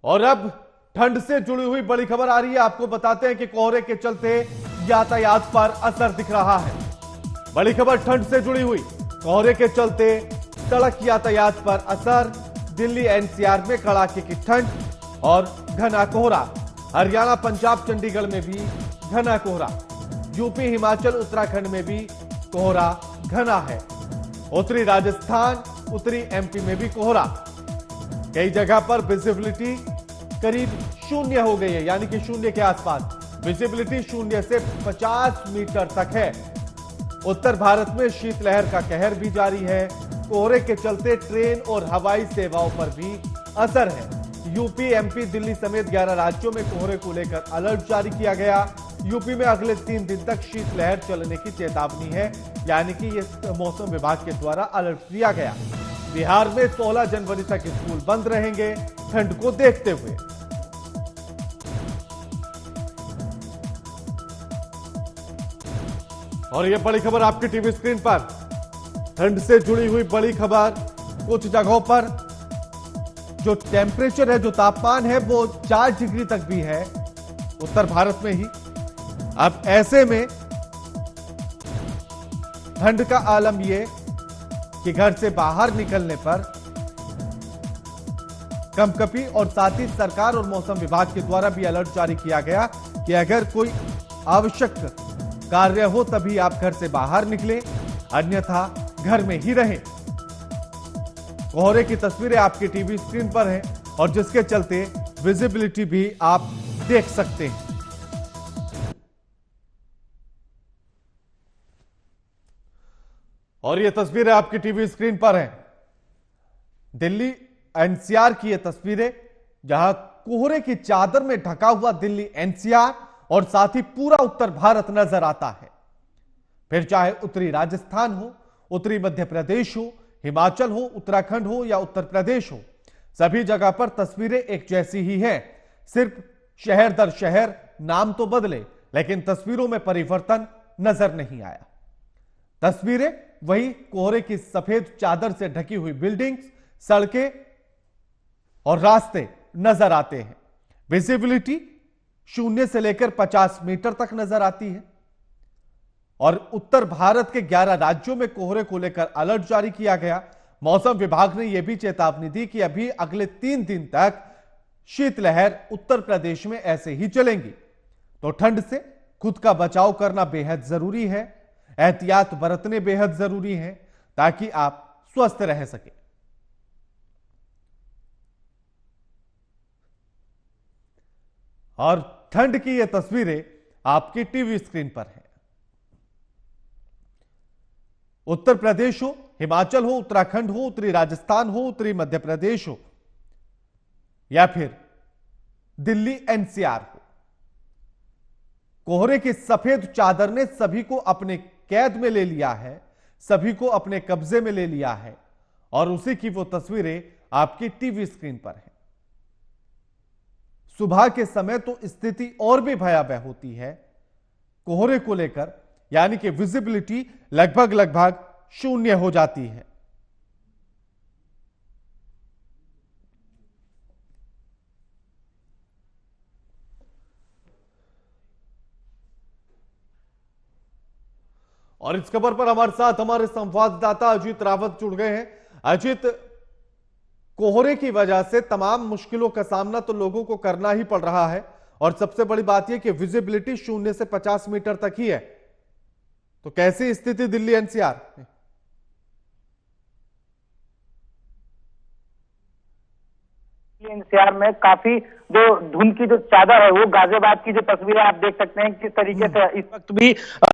और अब ठंड से जुड़ी हुई बड़ी खबर आ रही है। आपको बताते हैं कि कोहरे के चलते यातायात पर असर दिख रहा है। बड़ी खबर ठंड से जुड़ी हुई, कोहरे के चलते सड़क यातायात पर असर। दिल्ली एनसीआर में कड़ाके की ठंड और घना कोहरा। हरियाणा, पंजाब, चंडीगढ़ में भी घना कोहरा। यूपी, हिमाचल, उत्तराखंड में भी कोहरा घना है। उत्तरी राजस्थान, उत्तरी एमपी में भी कोहरा। कई जगह पर विजिबिलिटी करीब शून्य हो गई है, यानी कि शून्य के आसपास। विजिबिलिटी शून्य से 50 मीटर तक है। उत्तर भारत में शीतलहर का कहर भी जारी है। कोहरे के चलते ट्रेन और हवाई सेवाओं पर भी असर है। यूपी, एमपी, दिल्ली समेत 11 राज्यों में कोहरे को लेकर अलर्ट जारी किया गया। यूपी में अगले 3 दिन तक शीतलहर चलने की चेतावनी है, यानी कि ये मौसम विभाग के द्वारा अलर्ट दिया गया। बिहार में 16 जनवरी तक स्कूल बंद रहेंगे, ठंड को देखते हुए। और यह बड़ी खबर आपकी टीवी स्क्रीन पर, ठंड से जुड़ी हुई बड़ी खबर। कुछ जगहों पर जो टेम्परेचर है, जो तापमान है, वो 4 डिग्री तक भी है उत्तर भारत में ही। अब ऐसे में ठंड का आलम यह कि घर से बाहर निकलने पर कंपकपी, और साथ ही सरकार और मौसम विभाग के द्वारा भी अलर्ट जारी किया गया कि अगर कोई आवश्यक कार्य हो तभी आप घर से बाहर निकलें, अन्यथा घर में ही रहें। कोहरे की तस्वीरें आपकी टीवी स्क्रीन पर हैं और जिसके चलते विजिबिलिटी भी आप देख सकते हैं। और ये तस्वीरें आपकी टीवी स्क्रीन पर हैं, दिल्ली एनसीआर की ये तस्वीरें, जहां कोहरे की चादर में ढका हुआ दिल्ली एनसीआर और साथ ही पूरा उत्तर भारत नजर आता है। फिर चाहे उत्तरी राजस्थान हो, उत्तरी मध्य प्रदेश हो, हिमाचल हो, उत्तराखंड हो या उत्तर प्रदेश हो, सभी जगह पर तस्वीरें एक जैसी ही हैं। सिर्फ शहर दर शहर नाम तो बदले, लेकिन तस्वीरों में परिवर्तन नजर नहीं आया। तस्वीरें वही कोहरे की सफेद चादर से ढकी हुई बिल्डिंग्स, सड़कें और रास्ते नजर आते हैं। विजिबिलिटी शून्य से लेकर 50 मीटर तक नजर आती है। और उत्तर भारत के 11 राज्यों में कोहरे को लेकर अलर्ट जारी किया गया। मौसम विभाग ने यह भी चेतावनी दी कि अभी अगले 3 दिन तक शीतलहर उत्तर प्रदेश में ऐसे ही चलेंगी, तो ठंड से खुद का बचाव करना बेहद जरूरी है। एहतियात बरतने बेहद जरूरी है ताकि आप स्वस्थ रह सके। और ठंड की ये तस्वीरें आपकी टीवी स्क्रीन पर है। उत्तर प्रदेश हो, हिमाचल हो, उत्तराखंड हो, उत्तरी राजस्थान हो, उत्तरी मध्य प्रदेश हो या फिर दिल्ली एनसीआर हो, कोहरे की सफेद चादर ने सभी को अपने कैद में ले लिया है, सभी को अपने कब्जे में ले लिया है। और उसी की वो तस्वीरें आपकी टीवी स्क्रीन पर है। सुबह के समय तो स्थिति और भी भयावह होती है कोहरे को लेकर, यानी कि विजिबिलिटी लगभग शून्य हो जाती है। और इस खबर पर हमारे साथ हमारे संवाददाता अजीत रावत जुड़ गए हैं। अजीत, कोहरे की वजह से तमाम मुश्किलों का सामना तो लोगों को करना ही पड़ रहा है, और सबसे बड़ी बात यह कि विजिबिलिटी शून्य से 50 मीटर तक ही है, तो कैसी स्थिति दिल्ली एनसीआर? एनसीआर में काफी जो धुंध की जो चादर है, वो गाजियाबाद की जो तस्वीरें आप देख सकते हैं किस तरीके से इस वक्त भी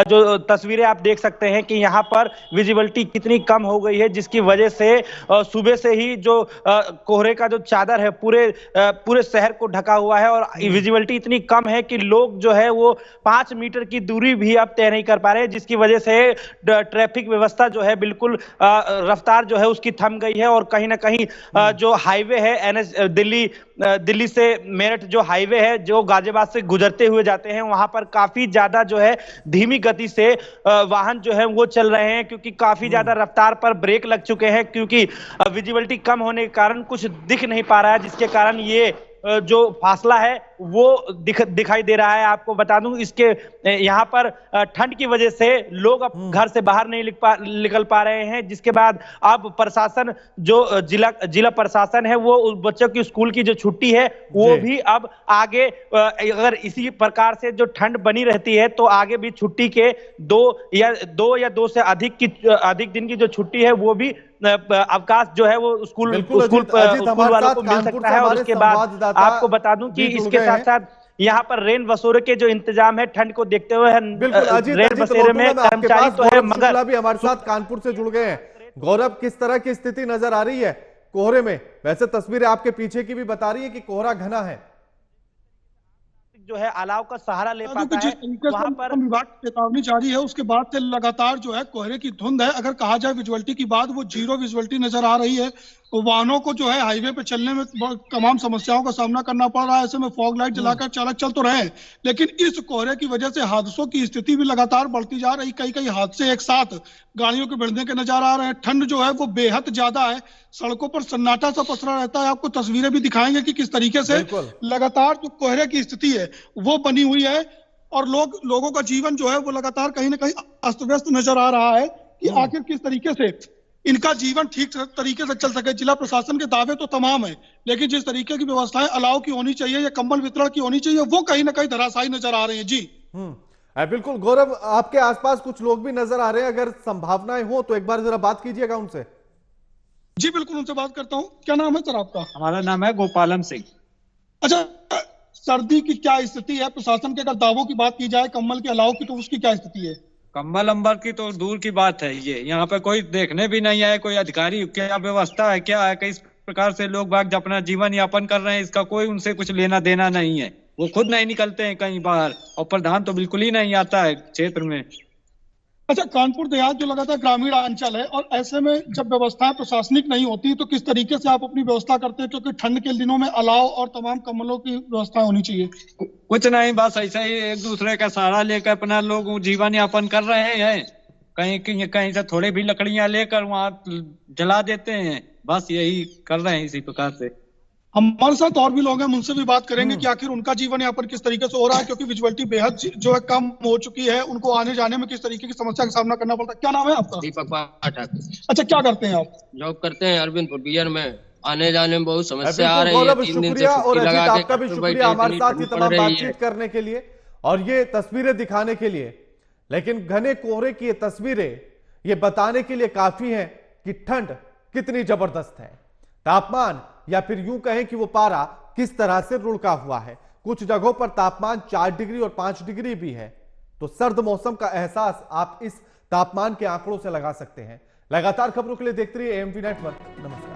जो तस्वीरें आप देख सकते हैं कि यहाँ पर विजिबिलिटी कितनी कम हो गई है, जिसकी वजह से सुबह से ही जो कोहरे का जो चादर है पूरे शहर को ढका हुआ है। और विजिबिलिटी इतनी कम है कि लोग जो है वो 5 मीटर की दूरी भी अब तय नहीं कर पा रहे, जिसकी वजह से ट्रैफिक व्यवस्था जो है बिल्कुल रफ्तार जो है उसकी थम गई है। और कहीं ना कहीं जो हाईवे है एनएच दिल्ली से मेरठ जो हाईवे है, जो गाजियाबाद से गुजरते हुए जाते हैं, वहां पर काफी ज्यादा जो है धीमी गति से वाहन जो है वो चल रहे हैं, क्योंकि काफी ज्यादा रफ्तार पर ब्रेक लग चुके हैं, क्योंकि विजिबिलिटी कम होने के कारण कुछ दिख नहीं पा रहा है, जिसके कारण ये जो फासला है वो दिखाई दे रहा है। आपको बता दूं इसके यहाँ पर ठंड की वजह से लोग अब घर से बाहर नहीं निकल पा रहे हैं, जिसके बाद अब प्रशासन जो जिला प्रशासन है वो बच्चों की स्कूल की जो छुट्टी है वो भी अब आगे, अगर इसी प्रकार से जो ठंड बनी रहती है तो आगे भी छुट्टी के दो या दो से अधिक दिन की जो छुट्टी है वो भी अवकाश जो है वो स्कूल वालों को मिल सकता है। और उसके बाद आपको बता दूं कि इसके साथ साथ यहाँ पर रेन बसेरे के जो इंतजाम है ठंड को देखते हुए रेन बसेरे में कर्मचारी तो है मगर भी हमारे साथ कानपुर से जुड़ गए हैं। गौरव, किस तरह की स्थिति नजर आ रही है कोहरे में? वैसे तस्वीरें आपके पीछे की भी बता रही है कि कोहरा घना है, जो है अलाव का सहारा ले पाता है। वहां पर विभाग की चेतावनी जारी है, उसके बाद से लगातार जो है कोहरे की धुंध है। अगर कहा जाए विजुअलिटी की बात, वो जीरो विजुअलिटी नजर आ रही है। वाहनों को जो है हाईवे पे चलने में तमाम समस्याओं का सामना करना पड़ रहा है। ऐसे में फॉग लाइट जलाकर चालक चल तो रहे, लेकिन इस कोहरे की वजह से हादसों की स्थिति भी लगातार बढ़ती जा रही। कई हादसे एक साथ गाड़ियों के भिड़ने के नजर आ रहे हैं। ठंड जो है वो बेहद ज्यादा है, सड़कों पर सन्नाटा सा पसरा रहता है। आपको तस्वीरें भी दिखाएंगे कि किस तरीके से लगातार जो कोहरे की स्थिति है वो बनी हुई है, और लोगों का जीवन जो है वो लगातार कहीं ना कहीं अस्त व्यस्त नजर आ रहा है कि आखिर किस तरीके से इनका जीवन ठीक तरीके से चल सके। जिला प्रशासन के दावे तो तमाम है, लेकिन जिस तरीके की व्यवस्थाएं अलाव की होनी चाहिए या कंबल वितरण की होनी चाहिए वो कहीं ना कहीं धराशायी नजर आ रहे हैं। जी बिल्कुल गौरव, आपके आसपास कुछ लोग भी नजर आ रहे हैं, अगर संभावनाएं हो तो एक बार जरा बात कीजिएगा उनसे। जी बिल्कुल, उनसे बात करता हूँ। क्या नाम है सर आपका? हमारा नाम है गोपालन सिंह। अच्छा, सर्दी की क्या स्थिति है? प्रशासन के अगर दावों की बात की जाए कंबल के अलाव की, तो उसकी क्या स्थिति है? कंबल अंबर की तो दूर की बात है, ये यहाँ पे कोई देखने भी नहीं आए, कोई अधिकारी। क्या व्यवस्था है, क्या है, किस प्रकार से लोग बाग अपना जीवन यापन कर रहे हैं, इसका कोई उनसे कुछ लेना देना नहीं है। वो खुद नहीं निकलते हैं कहीं बाहर, और प्रधान तो बिल्कुल ही नहीं आता है क्षेत्र में। अच्छा, कानपुर देहात जो लगातार ग्रामीण अंचल है, और ऐसे में जब व्यवस्थाएं प्रशासनिक नहीं होती तो किस तरीके से आप अपनी व्यवस्था करते हैं? क्योंकि ठंड के दिनों में अलाव और तमाम कंबलों की व्यवस्था होनी चाहिए। कुछ नहीं, बस ऐसे ही एक दूसरे का सहारा लेकर अपना लोग जीवन यापन कर रहे हैं। कहीं से थोड़ी भी लकड़ियां लेकर वहां जला देते हैं, बस यही कर रहे हैं इसी प्रकार से। हमारे साथ और भी लोग हैं, उनसे भी बात करेंगे कि आखिर उनका जीवन यहाँ पर किस तरीके से हो रहा है, क्योंकि विजुअलिटी बेहद जो है कम हो चुकी है। उनको आने जाने में किस तरीके की समस्या का सामना करना पड़ता है। क्या नाम है आपका? दीपक पाठक। अच्छा, क्या करते हैं आप? जॉब करते हैं अरविंदपुर बियर में। आने जाने में बहुत समस्या आ रही है। 3 दिन से शुक्रिया, और छुट्टी लगा के आपका भी शुक्रिया हमारे साथ तमाम बातचीत करने के लिए और ये तस्वीरें दिखाने के लिए। लेकिन घने कोहरे की ये तस्वीरें ये बताने के लिए काफी है कि ठंड कितनी जबरदस्त है, तापमान या फिर यूं कहें कि वो पारा किस तरह से रुड़का हुआ है। कुछ जगहों पर तापमान 4 डिग्री और 5 डिग्री भी है। तो सर्द मौसम का एहसास आप इस तापमान के आंकड़ों से लगा सकते हैं। लगातार खबरों के लिए देखते रहिए एएमटी नेटवर्क। नमस्कार।